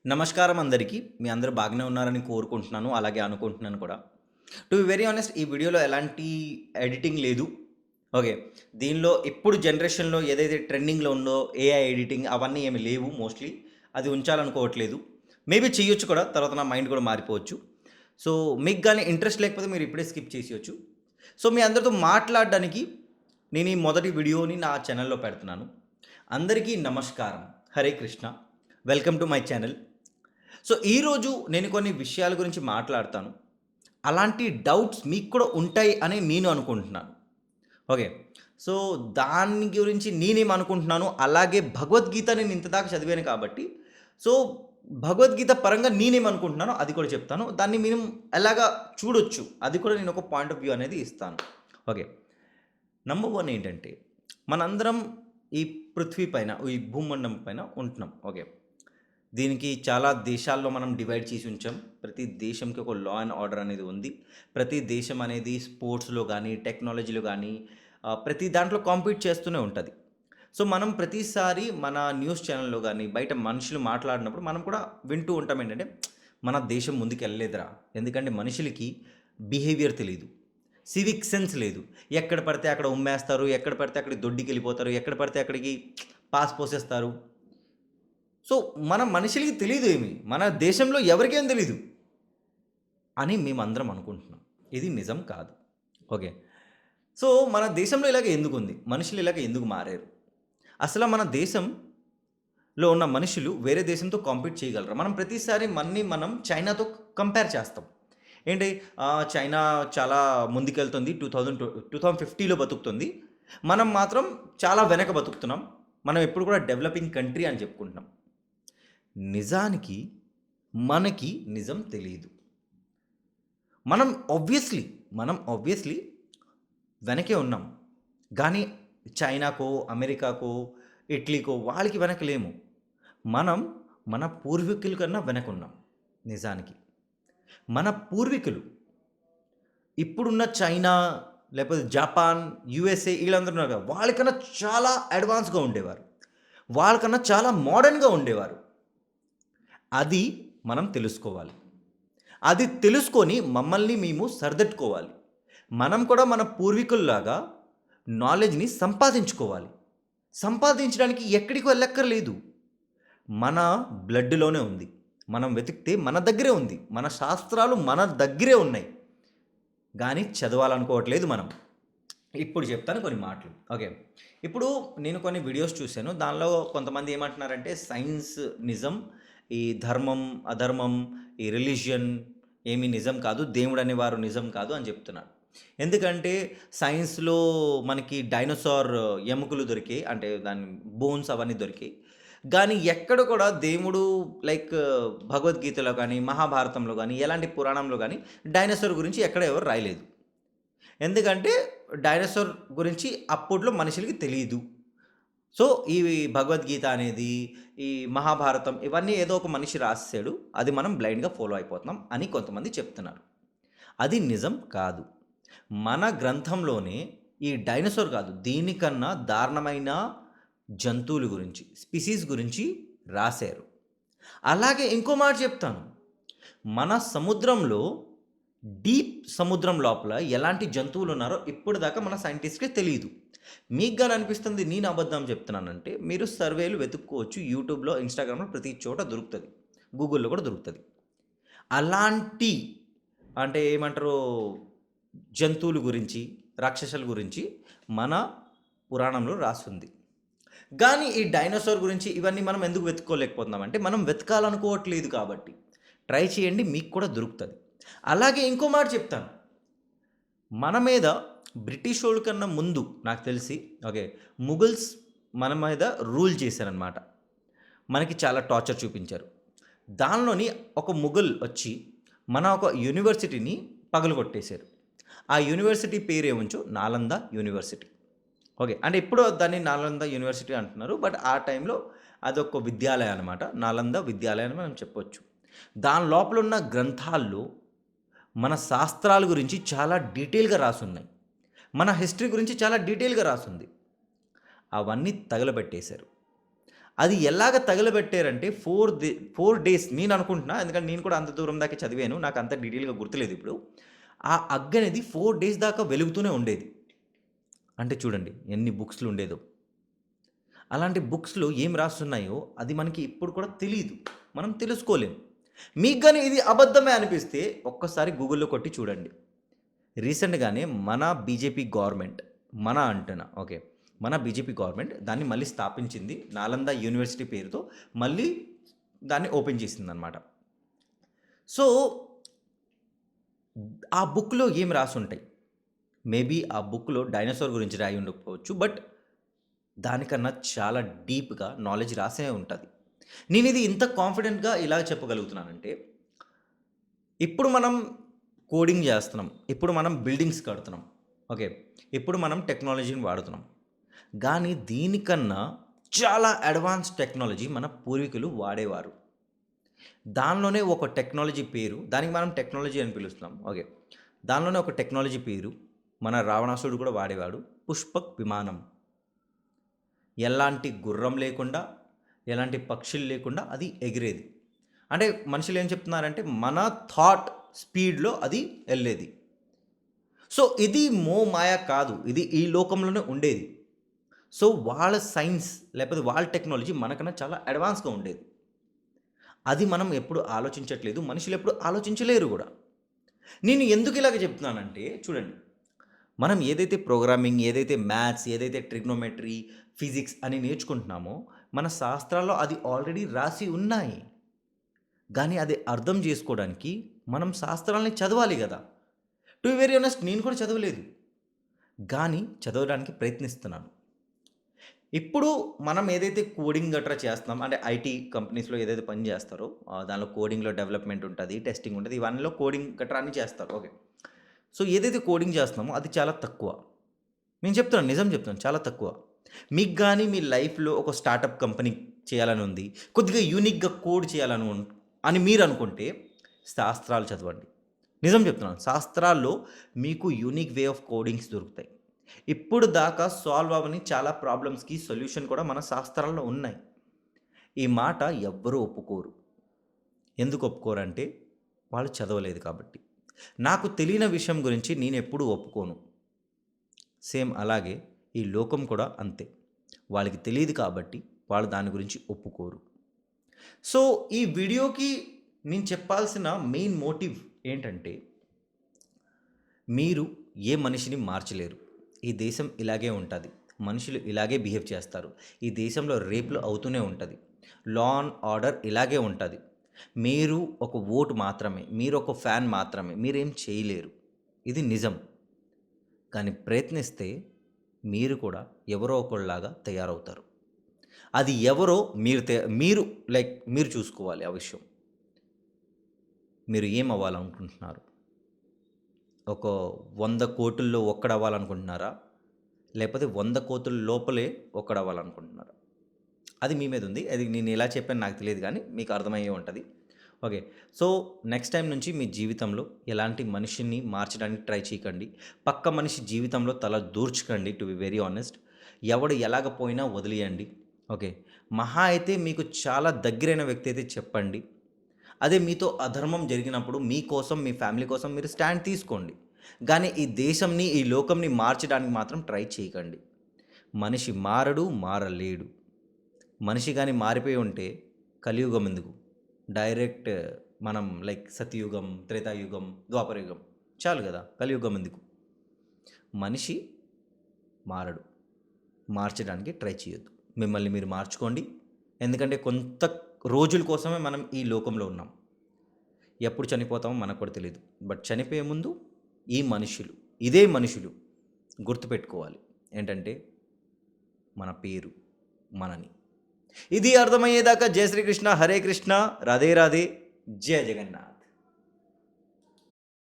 నమస్కారం అందరికీ. మీ అందరూ బాగానే ఉన్నారని కోరుకుంటున్నాను. అలాగే అనుకుంటున్నాను కూడా. టు బి వెరీ హానెస్ట్ ఈ వీడియోలో ఎలాంటి ఎడిటింగ్ లేదు. ఓకే. దీనిలో ఇప్పుడు జనరేషన్‌లో ఏదైతే ట్రెండింగ్‌లో ఉందో ఏఐ ఎడిటింగ్ అవన్నీ ఏమి లేవు మోస్ట్‌లీ. అది ఉంచాలనుకోవట్లేదు. మేబీ చేయొచ్చు కూడా. తర్వాత నా మైండ్ కూడా మారిపోవచ్చు. సో, మీకు గాని ఇంట్రెస్ట్ లేకపోతే మీరు ఇప్పుడే స్కిప్ చేసేయొచ్చు. సో, మీ అందరితో మాట్లాడడానికి నేను ఈ మొదటి వీడియోని నా ఛానెల్‌లో పెడుతున్నాను. అందరికీ నమస్కారం. Hare Krishna. Welcome to my channel. So, ఈరోజు నేను కొన్ని విషయాల గురించి మాట్లాడతాను. అలాంటి డౌట్స్ మీకు కూడా ఉంటాయి అని నేను అనుకుంటున్నాను. ఓకే. సో, దాని గురించి నేనేమనుకుంటున్నాను, అలాగే భగవద్గీత నేను ఇంతదాకా చదివాను కాబట్టి, సో, భగవద్గీత పరంగా నేనేమనుకుంటున్నానో అది కూడా చెప్తాను. దాన్ని మేము ఎలాగా చూడొచ్చు, అది కూడా నేను ఒక పాయింట్ ఆఫ్ వ్యూ అనేది ఇస్తాను. ఓకే. నంబర్ 1 ఏంటంటే, మనందరం ఈ పృథ్వీ పైన, ఈ భూమండలం పైన ఉంటున్నాం. ఓకే. దీనికి చాలా దేశాల్లో మనం డివైడ్ చేసి ఉంచాం. ప్రతి దేశంకి ఒక లా అండ్ ఆర్డర్ అనేది ఉంది. ప్రతి దేశం అనేది స్పోర్ట్స్‌లో గానీ, టెక్నాలజీలో గానీ ప్రతి దాంట్లో కాంపీట్ చేస్తూనే ఉంటది. సో, మనం ప్రతిసారి మన న్యూస్ ఛానెల్‌లో గానీ, బయట మనుషులు మాట్లాడినప్పుడు మనం కూడా వింటూ ఉంటాం ఏంటంటే, మన దేశం ముందుకెళ్ళలేదురా. ఎందుకంటే మనుషులకి బిహేవియర్ తెలీదు. సివిక్ సెన్స్ లేదు. ఎక్కడ పడితే అక్కడ ఉమ్మేస్తారు. ఎక్కడ పడితే అక్కడికి దొడ్డికెళ్ళిపోతారు. ఎక్కడ పడితే అక్కడికి పాస్ పోసేస్తారు. సో, మన మనుషులకి తెలీదు ఏమి. మన దేశంలో ఎవరికేం తెలీదు అని మేమందరం అనుకుంటున్నాం. ఇది నిజం కాదు. ఓకే. సో, మన దేశంలో ఇలాగ ఎందుకుంది? మనుషులు ఇలాగ ఎందుకు మారారు? అసల మన దేశంలో ఉన్న మనుషులు వేరే దేశంతో కాంపీట్ చేయగలరా? మనం ప్రతిసారి మనం చైనాతో కంపేర్ చేస్తాం. ఏంటి చైనా చాలా ముందుకెళ్తుంది. 2050లో బతుకుతుంది. మనం మాత్రం చాలా వెనక బతుకుతున్నాం. మనం ఎప్పుడు కూడా డెవలపింగ్ కంట్రీ అని చెప్పుకుంటున్నాం. నిజానికి మనకి నిజం తెలీదు. మనం ఆబ్వియస్‌లీ, మనం వెనకే ఉన్నాం. గానీ చైనాకో, అమెరికాకో, ఇటలీకో వాళ్ళకి వెనక లేము. మనం మన పూర్వీకుల కన్నా వెనకున్నాం నిజానికి. మన పూర్వీకులు ఇప్పుడున్న చైనా, లేకపోతే జపాన్, యూఎస్ఏ ఈళ్ళందరూ ఉన్నారు కదా! వాళ్ళకన్నా చాలా అడ్వాన్స్‌గా ఉండేవారు. వాళ్ళకన్నా చాలా మోడర్న్‌గా ఉండేవారు. అది మనం తెలుసుకోవాలి. అది తెలుసుకొని మమ్మల్ని మేము సరిదిద్దుకోవాలి. మనం కూడా మన పూర్వీకుల్లాగా నాలెడ్జ్‌ని సంపాదించుకోవాలి. సంపాదించడానికి ఎక్కడికి వెళ్ళక్కర్లేదు. మన బ్లడ్‌లోనే ఉంది. మనం వెతికితే మన దగ్గరే ఉంది. మన శాస్త్రాలు మన దగ్గరే ఉన్నాయి. గానీ చదవాలనుకోవట్లేదు మనం. ఇప్పుడు చెప్తాను కొన్ని మాటలు. ఓకే. ఇప్పుడు నేను కొన్ని వీడియోస్ చూసాను. దానిలో కొంతమంది ఏమంటున్నారంటే సైన్స్ నిజం, ఈ ధర్మం, అధర్మం, ఈ రిలిజియన్ ఏమి నిజం కాదు. దేవుడనేవారు నిజం కాదు అని చెప్తున్నారు. ఎందుకంటే సైన్స్‌లో మనకి డైనోసార్ ఎముకలు దొరికాయి. అంటే దాని బోన్స్ అవన్నీ దొరికాయి. గానీ ఎక్కడ కూడా దేవుడు లైక్ భగవద్గీతలో గానీ, మహాభారతంలో గానీ, ఎలాంటి పురాణంలో గానీ డైనోసార్ గురించి ఎక్కడ ఎవరు రాయలేదు. ఎందుకంటే డైనోసార్ గురించి అప్పట్లో మనుషులకి తెలీదు. సో, ఈ భగవద్గీత అనేది, ఈ మహాభారతం ఇవన్నీ ఏదో ఒక మనిషి రాసేసాడు. అది మనం బ్లైండ్‌గా ఫాలో అయిపోతున్నాం అని కొంతమంది చెప్తున్నారు. అది నిజం కాదు. మన గ్రంథంలోనే ఈ డైనోసార్ కాదు, దీనికన్నా దారుణమైన జంతువుల గురించి, స్పీసీస్ గురించి రాశారు. అలాగే ఇంకో మాట చెప్తాను. మన సముద్రంలో డీప్ సముద్రం లోపల ఎలాంటి జంతువులున్నారో ఇప్పటిదాకా మన సైంటిస్ట్‌కి తెలీదు. మీకు గాని అనిపిస్తుంది నేను అబద్ధం చెప్తున్నానంటే, మీరు సర్వేలు వెతుక్కోవచ్చు. యూట్యూబ్‌లో, ఇన్‌స్టాగ్రామ్‌లో ప్రతి చోట దొరుకుతది. గూగుల్‌లో కూడా దొరుకుతది. అలాంటి అంటే ఏమంటారు జంతువుల గురించి, రాక్షసుల గురించి మన పురాణంలో రాసుంది. గానీ ఈ డైనోసార్ గురించి ఇవన్నీ మనం ఎందుకు వెతుక్కోలేకపోతున్నామంటే, మనం వెతకాలనుకోవట్లేదు కాబట్టి. ట్రై చేయండి మీకు కూడా దొరుకుతది. అలాగే ఇంకో మాట చెప్తాను. మన మీద బ్రిటిషోళ్ళ కన్నా ముందు నాకు తెలిసి ఓకే. ముఘల్స్ మన మీద రూల్ చేశారనమాట. మనకి చాలా టార్చర్ చూపించారు. దానిలోని ఒక ముఘల్ వచ్చి మన ఒక యూనివర్సిటీని పగలగొట్టేశారు. ఆ యూనివర్సిటీ పేరేముంచో నాలంద యూనివర్సిటీ. ఓకే. అంటే ఇప్పుడు దాన్ని నాలంద యూనివర్సిటీ అంటున్నారు. బట్ ఆ టైంలో అదొక విద్యాలయం అనమాట. నాలంద విద్యాలయం అని మనం చెప్పొచ్చు. దాని లోపలున్న గ్రంథాల్లో మన శాస్త్రాల గురించి చాలా డీటెయిల్‌గా రాసున్నాయి. మన హిస్టరీ గురించి చాలా డీటెయిల్‌గా రాసుంది. అవన్నీ తగలబెట్టేశారు. అది ఎలాగ తగలబెట్టారంటే 4 డేస్ నేను అనుకుంటున్నా. ఎందుకంటే నేను కూడా అంత దూరం దాకా చదివాను. నాకు అంత డీటెయిల్‌గా గుర్తులేదు ఇప్పుడు. ఆ అగ్గనేది 4 డేస్ దాకా వెలుగుతూనే ఉండేది. అంటే చూడండి ఎన్ని బుక్స్‌లు ఉండేదో. అలాంటి బుక్స్‌లో ఏం రాసున్నాయో అది మనకి ఇప్పుడు కూడా తెలీదు. మనం తెలుసుకోలేం. మీకు గాని ఇది అబద్ధమే అనిపిస్తే ఒక్కసారి గూగుల్‌లో కొట్టి చూడండి. రీసెంట్‌గానే మన బీజేపీ గవర్నమెంట్ అంటున్నా ఓకే. మన బీజేపీ గవర్నమెంట్ దాన్ని మళ్ళీ స్థాపించింది. నాలంద యూనివర్సిటీ పేరుతో మళ్ళీ దాన్ని ఓపెన్ చేసిందనమాట. సో, ఆ బుక్‌లో ఏం రాసుంటాయి? మేబీ ఆ బుక్‌లో డైనోసార్ గురించి రాయి ఉండకపోవచ్చు. బట్ దానికన్నా చాలా డీప్‌గా నాలెడ్జ్ రాసే ఉంటది. నేనిది ఇంత కాన్ఫిడెంట్‌గా ఇలా చెప్పగలుగుతున్నానంటే, ఇప్పుడు మనం కోడింగ్ జేస్తున్నాం. ఇప్పుడు మనం బిల్డింగ్స్ కడుతున్నాం. ఓకే. ఇప్పుడు మనం టెక్నాలజీని వాడుతున్నాం. గానీ దీనికన్నా చాలా అడ్వాన్స్ టెక్నాలజీ మన పూర్వీకులు వాడేవారు. దానిలోనే ఒక టెక్నాలజీ పేరు దానికి మనం టెక్నాలజీ అని పిలుస్తున్నాం. ఓకే. దానిలోనే ఒక టెక్నాలజీ పేరు మన రావణాసురుడు కూడా వాడేవాడు. పుష్పక్ విమానం. ఎలాంటి గుర్రం లేకుండా, ఎలాంటి పక్షులు లేకుండా అది ఎగిరేది. అంటే మనుషులు ఏం చెప్తున్నారంటే మన థాట్ స్పీడ్‌లో అది ఎళ్ళేది. సో, ఇది మాయ కాదు. ఇది ఈ లోకంలోనే ఉండేది. సో, వాళ్ళ సైన్స్ లేకపోతే వాళ్ళ టెక్నాలజీ మనకన్నా చాలా అడ్వాన్స్‌గా ఉండేది. అది మనం ఎప్పుడు ఆలోచించట్లేదు. మనుషులు ఎప్పుడు ఆలోచించలేరు గూడా. నేను ఎందుకు ఇలాగ చెప్తున్నానంటే చూడండి. మనం ఏదైతే ప్రోగ్రామింగ్, ఏదైతే మ్యాథ్స్, ఏదైతే ట్రిగ్నోమెట్రీ, ఫిజిక్స్ అని నేర్చుకుంటున్నామో మన శాస్త్రాల్లో అది ఆల్రెడీ రాసి ఉన్నాయి. గానీ అది అర్థం జేసుకోవడానికి మనం శాస్త్రాల్ని చదవాలి గదా! టు బి వెరీ ఆనెస్ట్ నేను కూడా చదవలేదు. గానీ చదవడానికి ప్రయత్నిస్తున్నాను. ఇప్పుడు మనం ఏదైతే కోడింగ్ గట్రా చేస్తున్నామో అంటే ఐటీ కంపెనీస్‌లో ఏదైతే పని జేస్తారో దానిలో కోడింగ్‌లో డెవలప్‌మెంట్ ఉంటది, టెస్టింగ్ ఉంటది. ఇవన్నీలో కోడింగ్ గట్రా అన్నీ చేస్తారు. ఓకే. సో, ఏదైతే కోడింగ్ చేస్తున్నామో అది చాలా తక్కువ. నేను చెప్తున్నాను. నిజం చెప్తున్నాను. చాలా తక్కువ. మీకు గాని మీ లైఫ్‌లో ఒక స్టార్టప్ కంపెనీ చేయాలని ఉంది. కొద్దిగా యూనిక్‌గా కోడ్ చేయాలని అని మీరనుకుంటే శాస్త్రాలు చదవండి. నిజం చెప్తున్నాను. శాస్త్రాల్లో మీకు యూనిక్ వే ఆఫ్ కోడింగ్స్ దొరుకుతాయి. ఇప్పుడు దాకా సాల్వ్ అవ్వని చాలా ప్రాబ్లమ్స్‌కి సొల్యూషన్ కూడా మన శాస్త్రాల్లో ఉన్నాయి. ఈ మాట ఎవ్వరు ఒప్పుకోరు. ఎందుకు ఒప్పుకోరంటే వాళ్ళు చదవలేదు కాబట్టి. నాకు తెలియని విషయం గురించి నేనెప్పుడూ ఒప్పుకోను. సేమ్ అలాగే ఈ లోకం కూడా అంతే. వాళ్ళకి తెలీదు కాబట్టి వాళ్ళు దాని గురించి ఒప్పుకోరు. సో, ఈ వీడియోకి నేను చెప్పాల్సిన మెయిన్ మోటివ్ ఏంటంటే, మీరు ఏ మనిషిని మార్చలేరు. ఈ దేశం ఇలాగే ఉంటది. మనుషులు ఇలాగే బిహేవ్ చేస్తారు. ఈ దేశంలో రేప్‌లు అవుతూనే ఉంటది. లా అండ్ ఆర్డర్ ఇలాగే ఉంటది. మీరు ఒక ఓటు మాత్రమే. మీరొక ఫ్యాన్ మాత్రమే. మీరేం చేయలేరు. ఇది నిజం. కానీ ప్రయత్నిస్తే మీరు కూడా ఎవరో ఒకళ్ళలాగా తయారవుతారు. అది ఎవరో మీరు మీరు చూసుకోవాలి ఆ విషయం. మీరు ఏం అవ్వాలనుకుంటున్నారు? ఒక 100,00,00,000లో ఒక్కడవ్వాలనుకుంటున్నారా? లేకపోతే 100,00,00,000 లోపలే ఒక్కడవ్వాలనుకుంటున్నారా? అది మీ మీద ఉంది. అది నేను ఎలా చెప్పానో నాకు తెలీదు గానీ మీకు అర్థమయ్యే ఉంటది. ఓకే. సో, నెక్స్ట్ టైమ్ నుంచి మీ జీవితంలో ఎలాంటి మనిషిని మార్చడానికి ట్రై చేయకండి. పక్క మనిషి జీవితంలో తల దూర్చకండి టు బి వెరీ హానెస్ట్. ఎవడు ఎలాగ పోయినా వదిలేయండి. ఓకే. మహా అయితే మీకు చాలా దగ్గరైన వ్యక్తి అయితే చెప్పండి. అదే మీతో అధర్మం జరిగినప్పుడు మీకోసం, మీ ఫ్యామిలీ కోసం మీరు స్టాండ్ తీసుకోండి. గానీ ఈ దేశంని, ఈ లోకంని మార్చడానికి మాత్రం ట్రై చేయకండి. మనిషి మారడు, మారలేడు. మనిషి గాని మారిపోయి ఉంటే కలియుగం ఎందుకు? డైరెక్ట్ మనం సత్యయుగం, త్రేతాయుగం, ద్వాపరయుగం చాలు గదా! కలియుగం ఎందుకు? మనిషి మారడు. మార్చడానికి ట్రై చేయొద్దు. మిమ్మల్ని మీరు మార్చుకోండి. ఎందుకంటే కొంత రోజుల కోసమే మనం ఈ లోకంలో ఉన్నాం. ఎప్పుడు చనిపోతామో మనకు కూడా తెలీదు. బట్ చనిపోయే ముందు ఈ మనుషులు, ఇదే మనుషులు గుర్తుపెట్టుకోవాలి. ఏంటంటే మన పేరు, మనని. ఇది అర్థమయ్యేదాకా జై శ్రీకృష్ణ, హరే కృష్ణ, రాధే రాధే, జయ జగన్నాథ్.